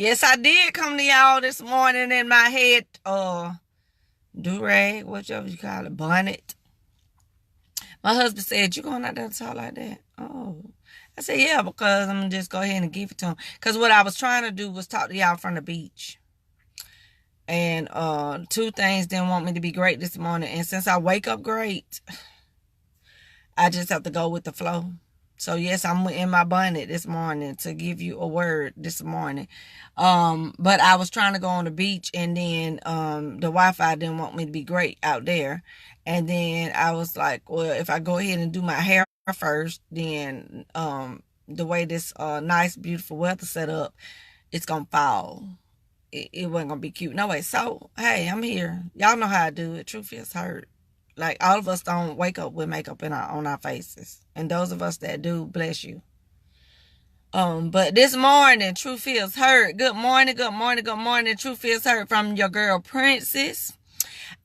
Yes, I did come to y'all this morning in my head, do-rag, whatever you call it, bonnet. My husband said, "You going out there to talk like that?" Oh. I said, "Yeah, because I'm going to just go ahead and give it to him." Because what I was trying to do was talk to y'all from the beach. And two things didn't want me to be great this morning. And since I wake up great, I just have to go with the flow. So yes, I'm in my bonnet this morning to give you a word this morning. But I was trying to go on the beach, and then the Wi-Fi didn't want me to be great out there. And then I was like, well, if I go ahead and do my hair first, then the way this nice, beautiful weather set up, it's gonna fall. It wasn't gonna be cute. No way. So hey, I'm here. Y'all know how I do it. Truth is hurt. Like, all of us don't wake up with makeup on our faces. And those of us that do, bless you. But this morning, Truth Feels Hurt. Good morning, good morning, good morning. Truth Feels Hurt from your girl, Princess.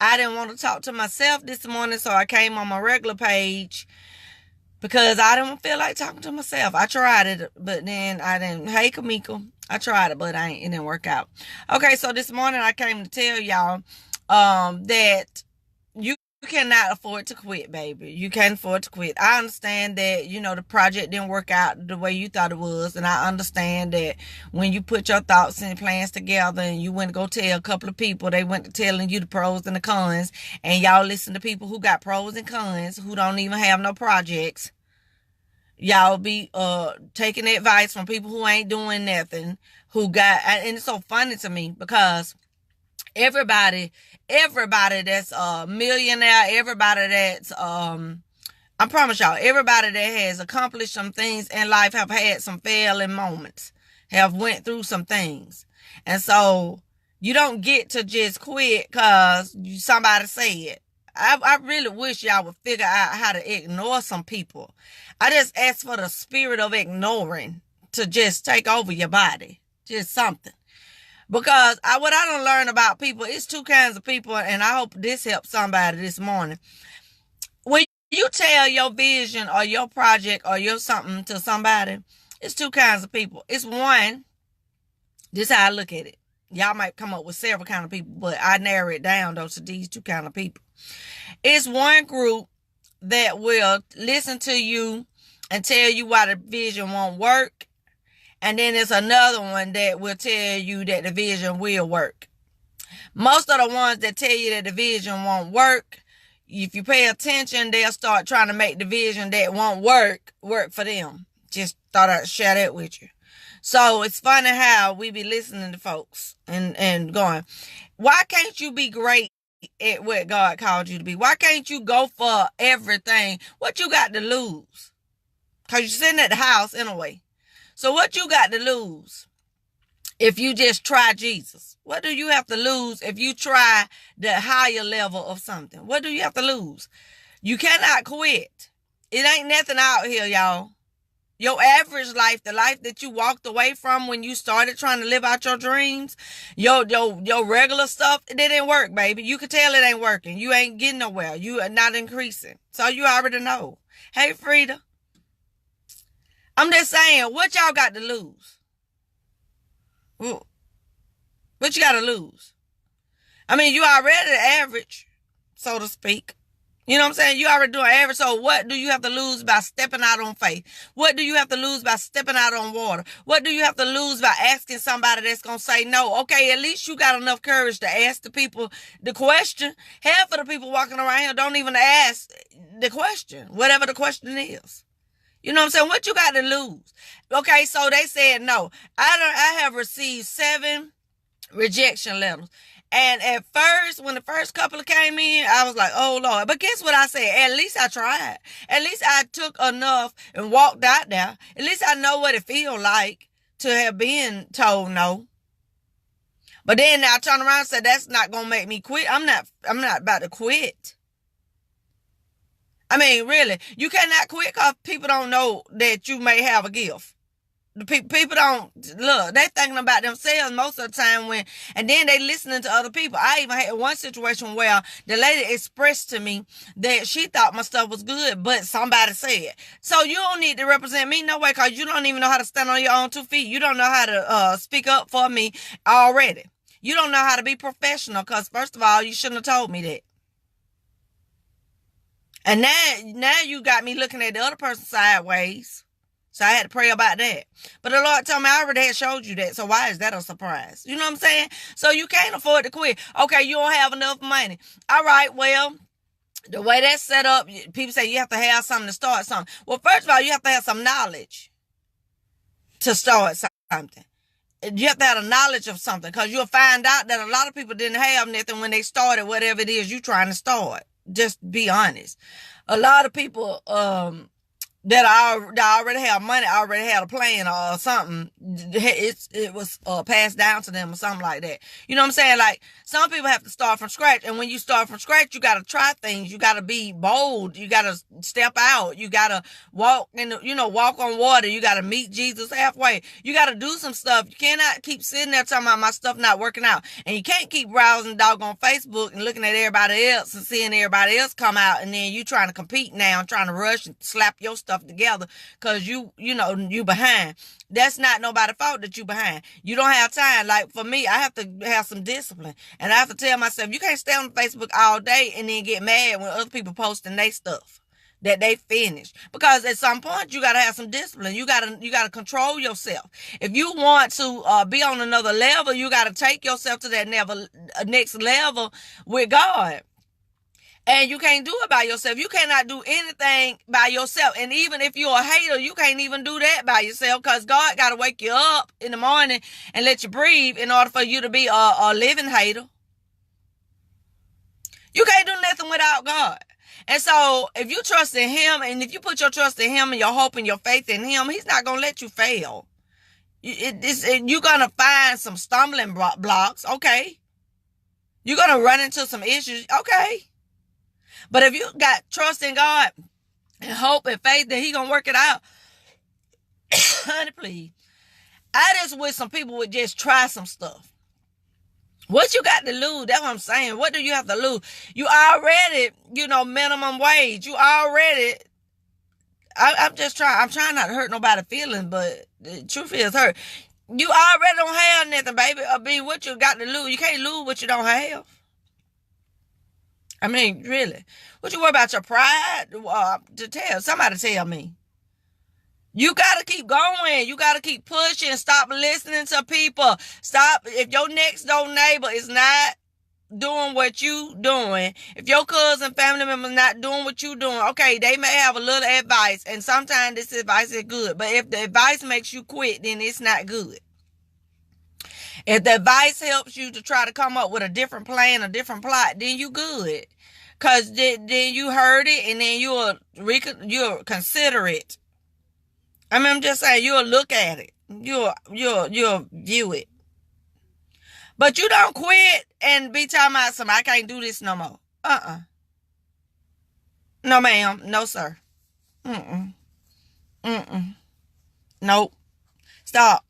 I didn't want to talk to myself this morning, so I came on my regular page because I didn't feel like talking to myself. I tried it, but then I didn't. Hey, Kamiko. I tried it, but it didn't work out. Okay, so this morning I came to tell y'all that you cannot afford to quit, baby. You can't afford to quit. I understand that, the project didn't work out the way you thought it was. And I understand that when you put your thoughts and plans together and you went to go tell a couple of people, they went to telling you the pros and the cons. And y'all listen to people who got pros and cons, who don't even have no projects. Y'all be taking advice from people who ain't doing nothing, and it's so funny to me because everybody that's a millionaire, everybody that's I promise y'all, everybody that has accomplished some things in life have had some failing moments, have went through some things. And so you don't get to just quit because somebody said. I really wish y'all would figure out how to ignore some people. I just ask for the spirit of ignoring to just take over your body. Just something. Because what I done learned about people, it's two kinds of people, and I hope this helps somebody this morning. When you tell your vision or your project or your something to somebody, it's two kinds of people. It's one, this is how I look at it. Y'all might come up with several kind of people, but I narrow it down though to these two kind of people. It's one group that will listen to you and tell you why the vision won't work. And then there's another one that will tell you that the vision will work. Most of the ones that tell you that the vision won't work, if you pay attention, they'll start trying to make the vision that won't work for them. Just thought I'd share that with you. So it's funny how we be listening to folks and going, why can't you be great at what God called you to be? Why can't you go for everything? What you got to lose? Because you're sitting at the house anyway. So what you got to lose if you just try Jesus? What do you have to lose if you try the higher level of something? What do you have to lose? You cannot quit. It ain't nothing out here, y'all. Your average life, the life that you walked away from when you started trying to live out your dreams, your regular stuff, it didn't work, baby. You could tell it ain't working. You ain't getting nowhere. You are not increasing. So you already know. Hey, Frida. I'm just saying, what y'all got to lose? What you got to lose? I mean, you already average, so to speak. You know what I'm saying? You already doing average. So what do you have to lose by stepping out on faith? What do you have to lose by stepping out on water? What do you have to lose by asking somebody that's going to say no? Okay, at least you got enough courage to ask the people the question. Half of the people walking around here don't even ask the question, whatever the question is. You know what I'm saying? What you got to lose? Okay, so they said no. I have received 7 rejection letters. And at first, when the first couple came in, I was like, oh, Lord. But guess what I said? At least I tried. At least I took enough and walked out there. At least I know what it feels like to have been told no. But then I turned around and said, that's not going to make me quit. I'm not about to quit. I mean, really, you cannot quit because people don't know that you may have a gift. The people don't look. They thinking about themselves most of the time and then they listening to other people. I even had one situation where the lady expressed to me that she thought my stuff was good, but somebody said. So you don't need to represent me no way, because you don't even know how to stand on your own 2 feet. You don't know how to speak up for me already. You don't know how to be professional, because first of all, you shouldn't have told me that. And now you got me looking at the other person sideways. So I had to pray about that. But the Lord told me I already had showed you that. So why is that a surprise? You know what I'm saying? So you can't afford to quit. Okay, you don't have enough money. All right, well, the way that's set up, people say you have to have something to start something. Well, first of all, you have to have some knowledge to start something. You have to have a knowledge of something, because you'll find out that a lot of people didn't have nothing when they started whatever it is you're trying to start. Just be honest. A lot of people that already have money, already had a plan or something. It was passed down to them or something like that. You know what I'm saying? Like, some people have to start from scratch. And when you start from scratch, you got to try things. You got to be bold. You got to step out. You got to walk walk on water. You got to meet Jesus halfway. You got to do some stuff. You cannot keep sitting there talking about my stuff not working out. And you can't keep browsing doggone Facebook and looking at everybody else and seeing everybody else come out. And then you trying to compete now and trying to rush and slap your stuff together because you behind. That's not nobody's fault that you behind. You don't have time. Like, for me, I have to have some discipline. And I have to tell myself, you can't stay on Facebook all day and then get mad when other people posting their stuff that they finished. Because at some point, you got to have some discipline. You got to control yourself. If you want to be on another level, you got to take yourself to that next level with God. And you can't do it by yourself. You cannot do anything by yourself. And even if you're a hater, you can't even do that by yourself, because God got to wake you up in the morning and let you breathe in order for you to be a living hater. You can't do nothing without God. And so if you trust in Him, and if you put your trust in Him and your hope and your faith in Him, He's not going to let you fail. You're going to find some stumbling blocks. Okay. You're going to run into some issues. Okay. But if you got trust in God and hope and faith that He gonna work it out, honey, please. I just wish some people would just try some stuff. What you got to lose? That's what I'm saying. What do you have to lose? You already, minimum wage. You already. I'm trying not to hurt nobody's feelings, but the truth is hurt. You already don't have nothing, baby. I mean, what you got to lose? You can't lose what you don't have. I mean, really. What you worry about your pride? Somebody tell me. You got to keep going. You got to keep pushing. Stop listening to people. Stop. If your next door neighbor is not doing what you doing, if your cousin, family member is not doing what you doing, okay, they may have a little advice, and sometimes this advice is good. But if the advice makes you quit, then it's not good. If the advice helps you to try to come up with a different plan, a different plot, then you good. Because then you heard it, and then you'll consider it. I mean, I'm just saying, you'll look at it. You'll view it. But you don't quit and be talking about something, I can't do this no more. No, ma'am. No, sir. Nope. Stop.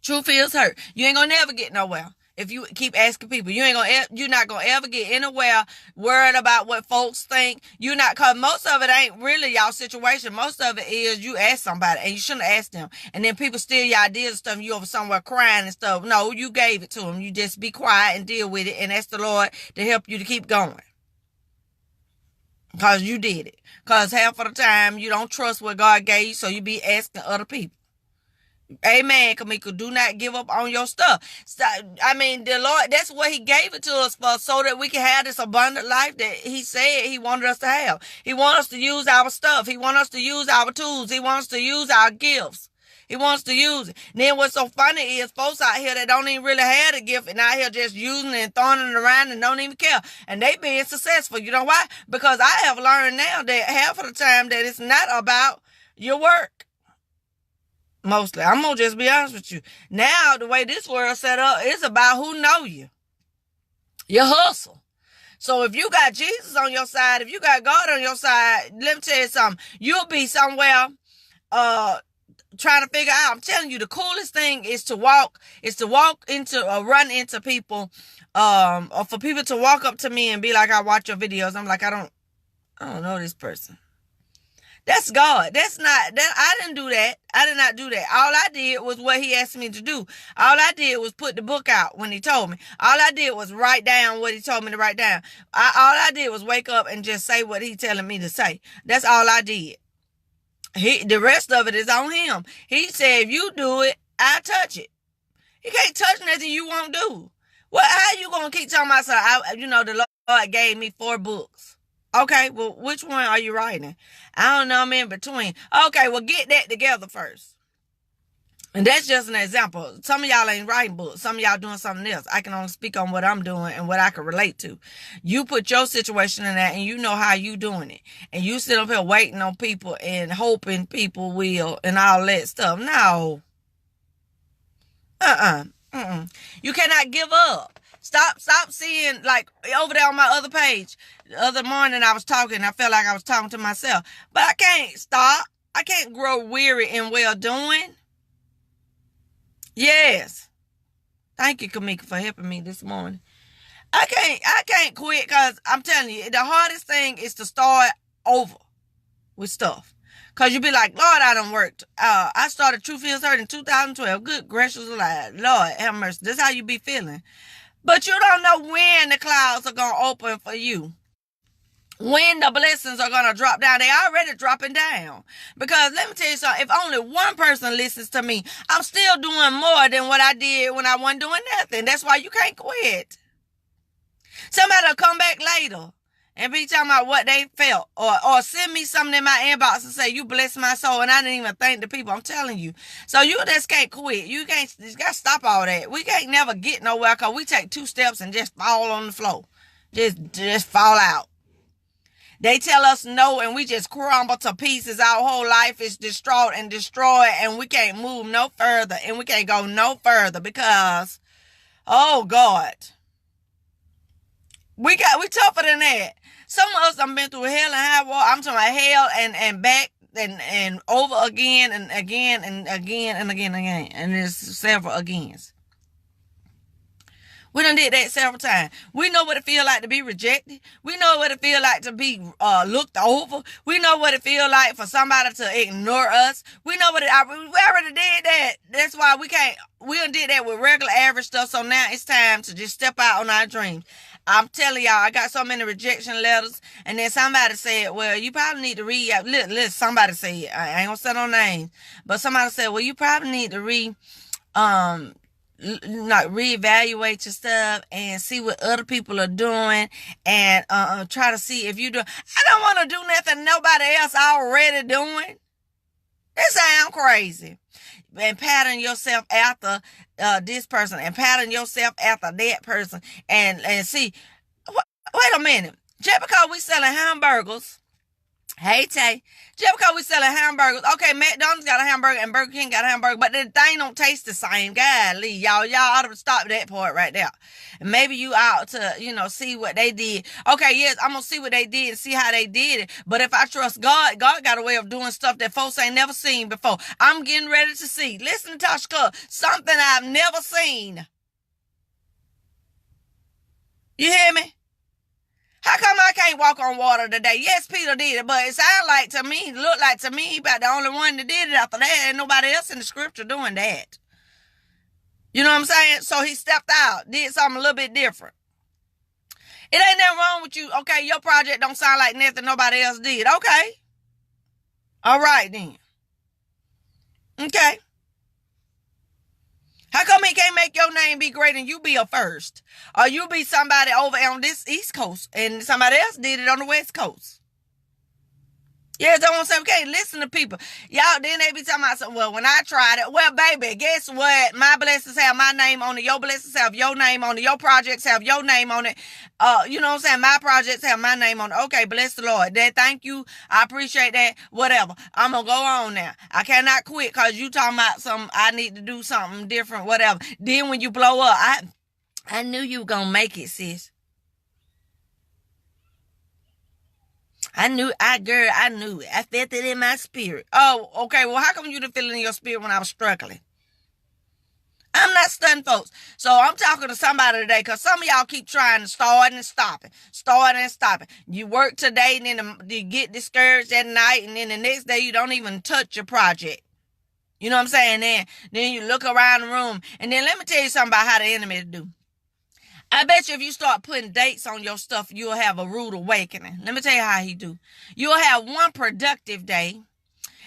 Truth is hurt. You ain't gonna never get nowhere if you keep asking people. You're not gonna ever get anywhere worried about what folks think. Cause most of it ain't really y'all situation. Most of it is you ask somebody and you shouldn't ask them. And then people steal your ideas and stuff, and you over somewhere crying and stuff. No, you gave it to them. You just be quiet and deal with it and ask the Lord to help you to keep going. Cause you did it. Cause half of the time you don't trust what God gave you, so you be asking other people. Amen, Kamika. Do not give up on your stuff. I mean, the Lord, that's what He gave it to us for, so that we can have this abundant life that He said He wanted us to have. He wants us to use our stuff. He wants us to use our tools. He wants us to use our gifts. He wants to use it. And then what's so funny is folks out here that don't even really have a gift and out here just using it and throwing it around and don't even care. And they being successful. You know why? Because I have learned now that half of the time that it's not about your work. Mostly. I'm going to just be honest with you. Now, the way this world set up, it's about who know you. Your hustle. So if you got Jesus on your side, if you got God on your side, let me tell you something. You'll be somewhere trying to figure out. I'm telling you, the coolest thing is to walk into or run into people, or for people to walk up to me and be like, I watch your videos. I'm like, I don't know this person. That's God. That's not that. I didn't do that. I did not do that. All I did was what he asked me to do. All I did was put the book out when he told me. All I did was write down what he told me to write down. All I did was wake up and just say what he telling me to say. That's all I did. The rest of it is on him. He said, if you do it, I touch it. He can't touch nothing you won't do. Well, how you gonna keep talking about something? The Lord gave me 4 books. Okay, well, which one are you writing? I don't know, I'm in between. Okay, well, get that together first. And that's just an example. Some of y'all ain't writing books. Some of y'all doing something else. I can only speak on what I'm doing and what I can relate to. You put your situation in that and you know how you doing it. And you sit up here waiting on people and hoping people will and all that stuff. No. You cannot give up. Stop seeing, like, over there on my other page. The other morning I was talking. I felt like I was talking to myself. But I can't stop. I can't grow weary in well doing. Yes. Thank you, Kamika, for helping me this morning. I can't quit because I'm telling you, the hardest thing is to start over with stuff. Because you be like, Lord, I done worked. I started True Feels Hurt in 2012. Good gracious alive. Lord, have mercy. This is how you be feeling. But you don't know when the clouds are going to open for you. When the blessings are going to drop down. They already dropping down. Because let me tell you something. If only one person listens to me, I'm still doing more than what I did when I wasn't doing nothing. That's why you can't quit. Somebody will come back later and be talking about what they felt. Or send me something in my inbox and say, you blessed my soul. And I didn't even thank the people. I'm telling you. So you just can't quit. You got to stop all that. We can't never get nowhere because we take 2 steps and just fall on the floor. Just fall out. They tell us no and we just crumble to pieces. Our whole life is destroyed and we can't move no further and we can't go no further because, oh God, we tougher than that. Some of us have been through hell and high water. I'm talking about hell and back and over again and again and again and again and again. And there's several agains. We done did that several times. We know what it feel like to be rejected. We know what it feel like to be looked over. We know what it feel like for somebody to ignore us. We know what we already did that. That's why we done did that with regular average stuff. So now it's time to just step out on our dreams. I'm telling y'all, I got so many rejection letters. And then somebody said, well, you probably need to read. Listen, somebody said, I ain't gonna say no names. But somebody said, well, you probably need to reevaluate your stuff and see what other people are doing and try to see if you do. I don't want to do nothing nobody else already doing. That sound crazy. And pattern yourself after this person and pattern yourself after that person and see. Wait a minute. Just because we selling hamburgers. Hey, Tay. Just because we selling hamburgers. Okay, McDonald's got a hamburger and Burger King got a hamburger, but the thing don't taste the same. Golly, y'all ought to stop that part right there. And maybe you ought to, see what they did. Okay, yes, I'm going to see what they did and see how they did it. But if I trust God, God got a way of doing stuff that folks ain't never seen before. I'm getting ready to see. Listen, Tashka, something I've never seen. You hear me? How come I can't walk on water today? Yes, Peter did it, but it looked like to me, he about the only one that did it after that. Ain't nobody else in the scripture doing that. You know what I'm saying? So he stepped out, did something a little bit different. It ain't nothing wrong with you. Okay, your project don't sound like nothing nobody else did. Okay. All right, then. Okay. How come he can't make your name be great and you be a first? Or you be somebody over on this East Coast and somebody else did it on the West Coast? Yeah, don't want to say, okay, listen to people. Y'all, then they be talking about something. Well, when I tried it, well, baby, guess what? My blessings have my name on it. Your blessings have your name on it. Your projects have your name on it. You know what I'm saying? My projects have my name on it. Okay, bless the Lord. Thank you. I appreciate that. Whatever. I'm going to go on now. I cannot quit because you talking about I need to do something different, whatever. Then when you blow up, I knew you were going to make it, sis. I knew it. I knew it. I felt it in my spirit. Oh, okay. Well, how come you didn't feel it in your spirit when I was struggling? I'm not stunning folks. So I'm talking to somebody today because some of y'all keep trying to start and stopping. You work today and then you get discouraged at night and then the next day you don't even touch your project. You know what I'm saying? Then you look around the room. And then let me tell you something about how the enemy do. I bet you if you start putting dates on your stuff, you'll have a rude awakening. Let me tell you how he do. You'll have one productive day.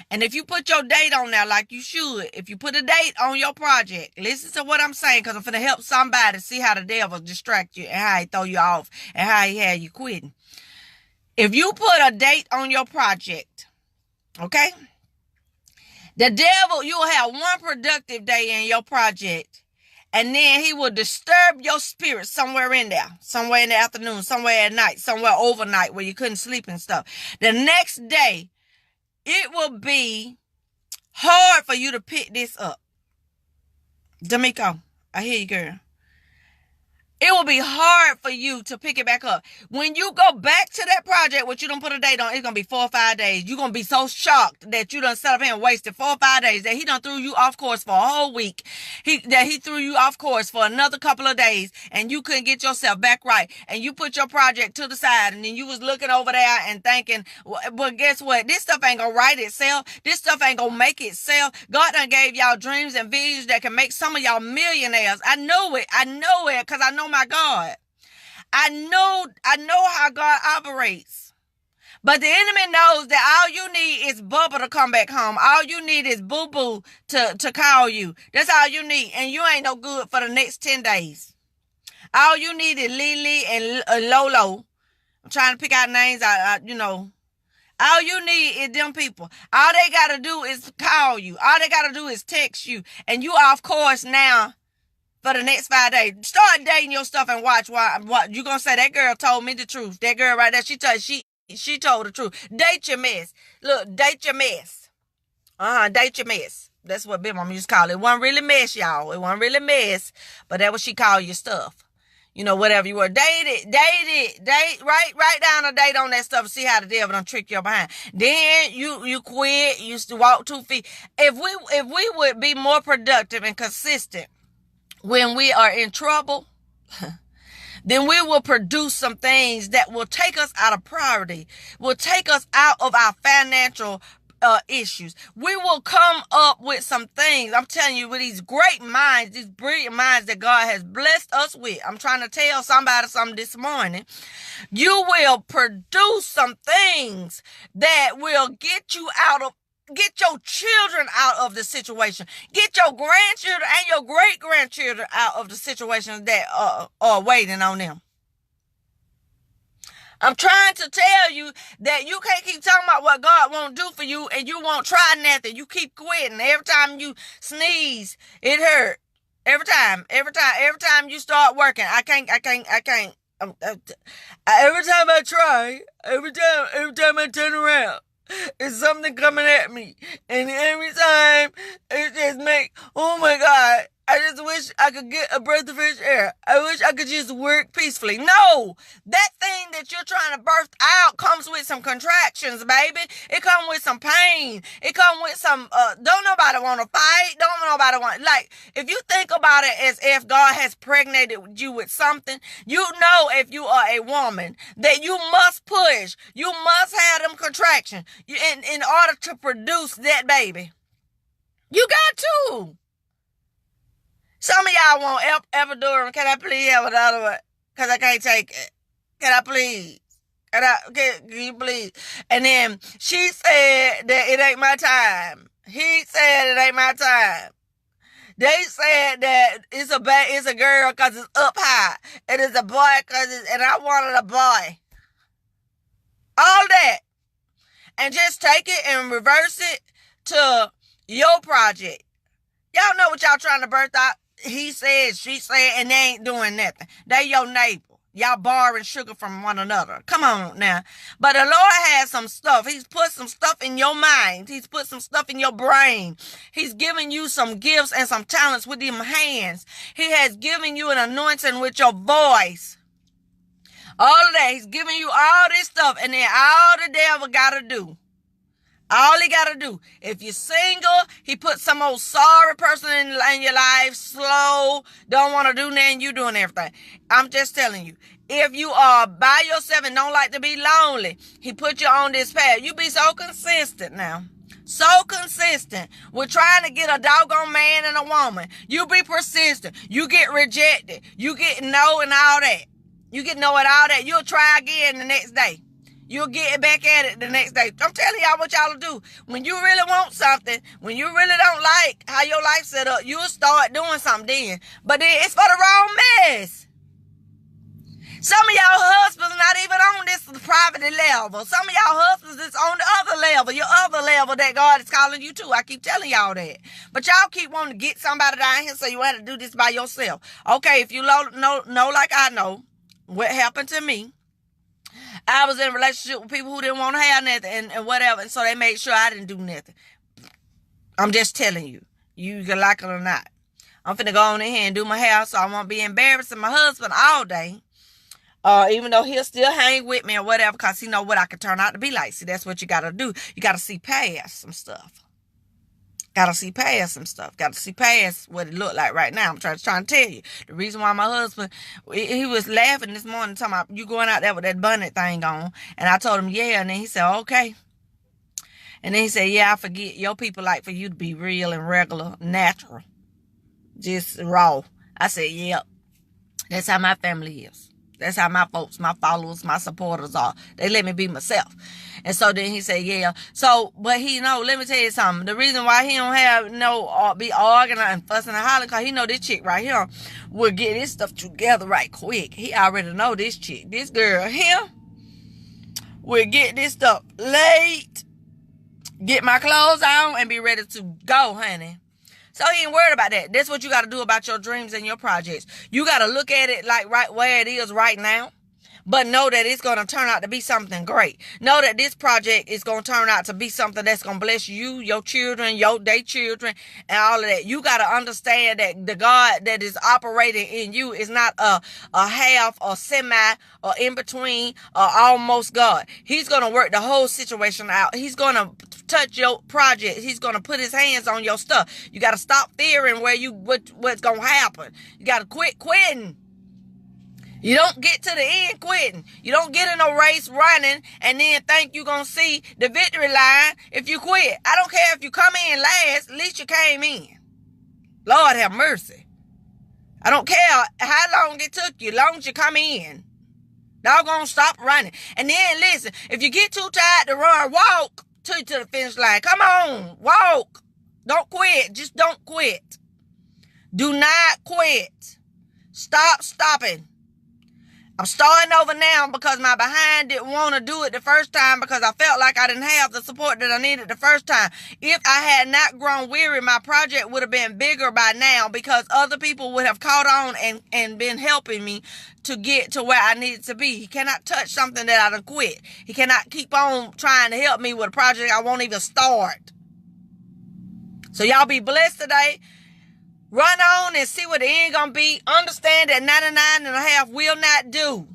And if you put your date on there like you should, if you put a date on your project, listen to what I'm saying because I'm finna help somebody see how the devil distract you and how he throw you off and how he had you quitting. If you put a date on your project, okay, the devil, you'll have one productive day in your project. And then he will disturb your spirit somewhere in there. Somewhere in the afternoon, somewhere at night, somewhere overnight where you couldn't sleep and stuff. The next day, it will be hard for you to pick this up. D'Amico, I hear you, girl. It will be hard for you to pick it back up. When you go back to that project, which you don't put a date on, it's going to be 4 or 5 days. You're going to be so shocked that you done set up here and wasted 4 or 5 days, that he done threw you off course for a whole week. That he threw you off course for another couple of days, and you couldn't get yourself back right. And you put your project to the side, and then you was looking over there and thinking, well, guess what? This stuff ain't going to write itself. This stuff ain't going to make itself. God done gave y'all dreams and visions that can make some of y'all millionaires. I know it because I know my God. I know how God operates. But the enemy knows that all you need is Bubba to come back home. All you need is Boo Boo to call you. That's all you need. And you ain't no good for the next 10 days. All you need is Lily and Lolo. I'm trying to pick out names. All you need is them people. All they got to do is call you. All they got to do is text you. And you off course now for the next 5 days. Start dating your stuff and watch what you gonna say. That girl told me the truth. That girl right there, she told the truth. Date your mess. Look, date your mess. Date your mess. That's what Big Mama used to call it. It wasn't really mess, y'all. It wasn't really mess, but that's what she called your stuff. You know, whatever you were. Date. Write down a date on that stuff and see how the devil done trick you behind. Then you quit. You used to walk 2 feet. If we would be more productive and consistent when we are in trouble, then we will produce some things that will take us out of priority, will take us out of our financial issues. We will come up with some things. I'm telling you, with these great minds, these brilliant minds that God has blessed us with. I'm trying to tell somebody something this morning. You will produce some things that will get your children out of the situation. Get your grandchildren and your great-grandchildren out of the situations that are waiting on them. I'm trying to tell you that you can't keep talking about what God won't do for you and you won't try nothing. You keep quitting. Every time you sneeze, it hurt. Every time you start working, I can't. Every time I try, every time I turn around, it's something coming at me. And every time it just oh my God, I just wish I could get a breath of fresh air. I wish I could just work peacefully. No, that thing that you're trying to birth out comes with some contractions, baby. It comes with some pain. It comes with some, don't nobody want to fight. Don't nobody want, if you think about it as if God has pregnated you with something, you know if you are a woman that you must push. You must have them contractions in order to produce that baby. You got to. Some of y'all want epidural. Can I please have another one? Because I can't take it. Can I please? Can you please? And then she said that it ain't my time. He said it ain't my time. They said that it's a girl because it's up high. And it's a boy and I wanted a boy. All that. And just take it and reverse it to your project. Y'all know what y'all trying to birth out. He said, she said, and they ain't doing nothing. They your neighbor. Y'all borrowing sugar from one another. Come on now. But the Lord has some stuff. He's put some stuff in your mind. He's put some stuff in your brain. He's given you some gifts and some talents with them hands. He has given you an anointing with your voice. All of that. He's giving you all this stuff. And then all the devil got to do. All he got to do. If you're single, he put some old sorry person in your life, slow, don't want to do nothing, you doing everything. I'm just telling you. If you are by yourself and don't like to be lonely, he put you on this path. You be so consistent now. So consistent with trying to get a doggone man and a woman. You be persistent. You get rejected. You get no and all that. You get no and all that. You'll try again the next day. You'll get back at it the next day. I'm telling y'all what y'all will do. When you really want something, when you really don't like how your life set up, you'll start doing something then. But then it's for the wrong mess. Some of y'all husbands are not even on this poverty level. Some of y'all husbands is on the other level, your other level that God is calling you to. I keep telling y'all that. But y'all keep wanting to get somebody down here so you have to do this by yourself. Okay, if you know like I know what happened to me, I was in a relationship with people who didn't want to have nothing and whatever, and so they made sure I didn't do nothing. I'm just telling you. You can like it or not. I'm finna go on in here and do my hair so I won't be embarrassing my husband all day. Even though he'll still hang with me or whatever, because he know what I could turn out to be like. See, that's what you got to do. You got to see past some stuff. Got to see past some stuff. Got to see past what it look like right now. I'm trying to tell you. The reason why my husband, he was laughing this morning talking about you going out there with that bonnet thing on. And I told him, yeah. And then he said, okay. And then he said, yeah, I forget. Your people like for you to be real and regular, natural. Just raw. I said, yep. That's how my family is. That's how my folks, my followers, my supporters are. They let me be myself. And so then he said, yeah. So, but he know, let me tell you something. The reason why he don't have be arguing and fussing and hollering, because he know this chick right here will get this stuff together right quick. He already know this chick. This girl here will get this stuff late, get my clothes on, and be ready to go, honey. So he ain't worried about that. That's what you got to do about your dreams and your projects. You got to look at it like right where it is right now. But know that it's going to turn out to be something great. Know that this project is going to turn out to be something that's going to bless you, your children, their children, and all of that. You got to understand that the God that is operating in you is not a half or semi or in between or almost God. He's going to work the whole situation out. He's going to touch your project. He's going to put his hands on your stuff. You got to stop fearing what's going to happen. You got to quit quitting. You don't get to the end quitting. You don't get in a race running and then think you're going to see the victory line if you quit. I don't care if you come in last, at least you came in. Lord have mercy. I don't care how long it took you, as long as you come in. Doggone stop running. And then listen, if you get too tired to run, walk to the finish line. Come on, walk. Don't quit. Just don't quit. Do not quit. Stop stopping. I'm starting over now because my behind didn't want to do it the first time because I felt like I didn't have the support that I needed the first time. If I had not grown weary, my project would have been bigger by now because other people would have caught on and been helping me to get to where I needed to be. He cannot touch something that I done quit. He cannot keep on trying to help me with a project I won't even start. So y'all be blessed today. Run on and see what the end gonna be. Understand that 99.5 will not do.